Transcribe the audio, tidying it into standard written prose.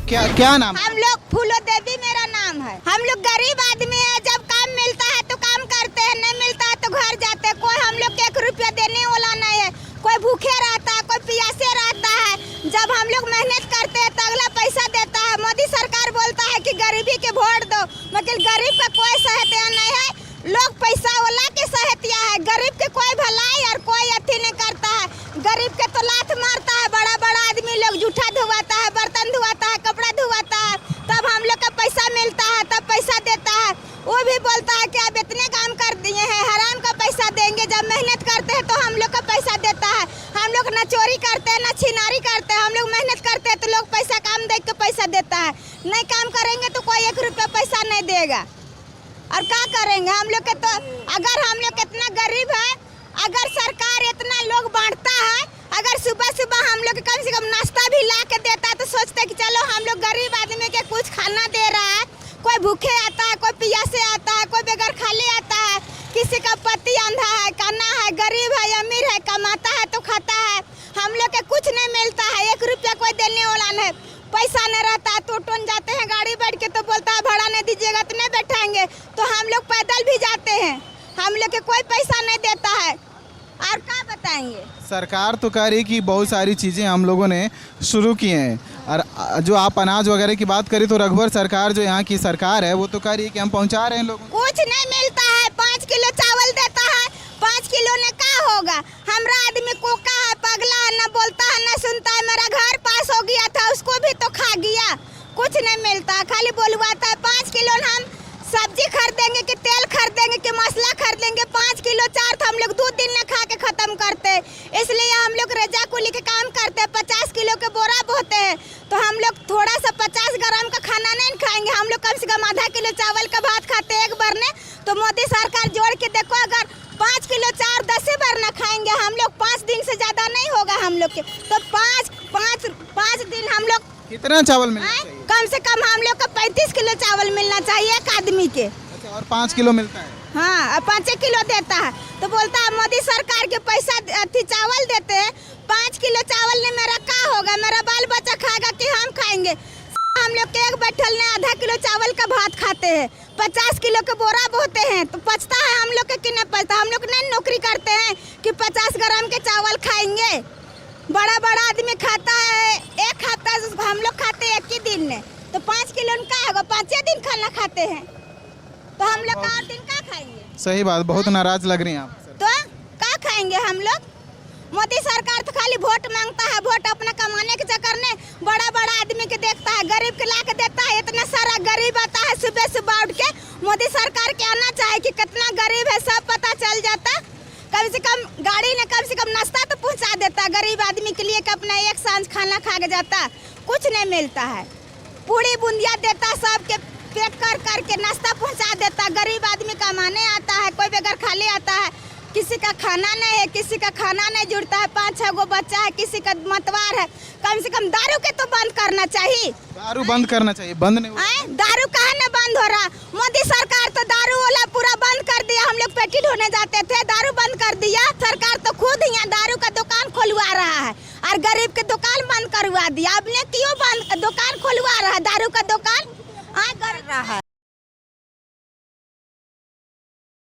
क्या क्या नाम? हम लोग फूलो देवी मेरा नाम है। हम लोग गरीब आदमी है, जब काम मिलता है तो काम करते हैं, नहीं मिलता है तो घर जाते हैं। कोई हम लोग के 1 रुपया देने वाला नहीं है। कोई भूखे रहता है, कोई प्यासे रहता है। जब हम लोग मेहनत करते हैं तो अगला पैसा देता है। मोदी सरकार बोलता है कि गरीबी के वोट दो, मगर गरीब का कोई सहायता नहीं है। लोग पैसा वाला के सहायता है, गरीब के कोई भलाई और कोई अथी नहीं करता है। गरीब के तो लात मारता है, बड़ा बड़ा आदमी लोग जूठा धुआता है, बर्तन धुआता है, कपड़ा धुआता है, तब हम लोग का पैसा मिलता है, तब पैसा देता है। वो भी बोलता है कि आप इतने काम कर दिए हैं, हराम का पैसा देंगे। जब मेहनत करते हैं तो हम लोग का पैसा देता है। हम लोग न चोरी करते हैं, न छिनारी करते हैं। हम लोग मेहनत करते हैं तो लोग पैसा काम देख के पैसा देता है। नहीं काम करेंगे तो कोई 1 रुपया पैसा नहीं देगा। और क्या करेंगे हम लोग के? तो अगर हम लोग इतना गरीब है, अगर सरकार इतना लोग बांटता है, अगर सुबह सुबह हम लोग कम से कम नाश्ता भी ला के देता है तो सोचते कि चलो हम लोग गरीब आदमी के कुछ खाना दे रहा है। कोई भूखे आता है, कोई प्यासे आता है, कोई बेगर खाली आता है, किसी का पति अंधा है, काना है, गरीब है, अमीर है, कमाता है तो खाता है। हम लोग के कुछ नहीं मिलता है, 1 रुपया कोई देने वाला नहीं। पैसा नहीं रहता है तो टोन जाते हैं गाड़ी बैठ के, तो बोलता है भाड़ा नहीं दीजिएगा तो नहीं बैठाएंगे, तो हम लोग पैदल भी जाते हैं। हम लोग के कोई पैसा नहीं देता है। और क्या बताएंगे? सरकार तो कह रही कि बहुत सारी चीज़ें हम लोगों ने शुरू की हैं, और जो आप अनाज वगैरह की बात करें तो रघुवर सरकार जो यहाँ की सरकार है वो तो कह रही है कि हम पहुँचा रहे हैं लोगों को। कुछ नहीं मिलता है। 5 किलो चावल देता है, 5 किलो ने क्या होगा? हमारा आदमी कोका है, पगला है, न बोलता है न सुनता है। मेरा घर पास हो गया था, उसको भी तो खा गया। कुछ नहीं मिलता, खाली बोलवाता है। 5 किलो हम सब्जी खरीदेंगे कि तेल खरीदेंगे कि मसाला खरीदेंगे? 5 किलो चार तो हम लोग 2 दिन में खा के खत्म करते हैं। इसलिए हम लोग रेजा कुली के काम करते हैं। 50 किलो के बोरा बोते हैं तो हम लोग थोड़ा सा 50 ग्राम का खाना नहीं खाएंगे। हम लोग कम से कम आधा किलो चावल का भात खाते हैं एक बार ने। तो मोदी सरकार जोड़ के देखो, अगर 5 किलो चार 10 बार न खाएंगे हम लोग, 5 दिन से ज्यादा नहीं होगा हम लोग के। तो 5 दिन हम लोग कितना चावल मिलना चाहिए? कम से कम हम लोग को 35 किलो चावल मिलना चाहिए एक आदमी के। अच्छा, और 5 किलो मिलता है? हाँ, 5 किलो देता है। तो बोलता है मोदी सरकार के पैसा अथी चावल देते हैं। 5 किलो चावल ने मेरा क्या होगा? मेरा बाल बच्चा खाएगा कि हम खाएंगे? हम लोग के एक बैठल ने आधा किलो चावल का भात खाते हैं। 50 किलो के बोरा बोते हैं तो पचता है हम लोग के कि नहीं पचता? हम लोग नहीं नौकरी करते हैं कि 50 ग्राम के चावल खाएंगे। बड़ा बड़ा आदमी खाता है, एक खाता है, हम लोग खाते हैं 1 ही दिन में। तो 5 किलो का होगा? 5 दिन खाना खाते हैं तो हम लोग 8 दिन का खाएंगे? सही बात, बहुत नाराज लग रही हैं आप। तो क्या खाएंगे हम लोग? मोदी सरकार तो खाली वोट मांगता है। वोट अपना कमाने के चक्कर में बड़ा बड़ा आदमी के देखता है, गरीब के ला के देता है। इतना सारा गरीब आता है सुबह सुबह उठ के। मोदी सरकार के आना चाहिए कि कितना गरीब है, सब पता चल जाता। कम से कम गाड़ी ने कम से कम नाश्ता तो पहुंचा देता गरीब आदमी के लिए कि अपना एक सांझ खाना खा के जाता। कुछ नहीं मिलता है। पूरी बूंदिया देता, सबके पेट कर करके नाश्ता पहुंचा देता। गरीब आदमी कमाने आता है, कोई बेगर खाली आता है। किसी का खाना नहीं है, किसी का खाना नहीं जुड़ता है। 5-6 गो बच्चा है, किसी का मतवार है। कम से कम दारू के तो बंद करना चाहिए। दारू बंद करना चाहिए, बंद नहीं हुआ। दारू कहाँ न बंद हो रहा? मोदी सरकार तो दारू वाला पूरा बंद कर दिया। हम लोग पेटी ढोने जाते थे, दारू बंद कर दिया। सरकार तो खुद यहाँ दारू का दुकान खुलवा रहा है और गरीब के दुकान बंद करवा दिया। अब ने क्यों बंद दुकान खुलवा रहा है? दारू का दुकान कर रहा है।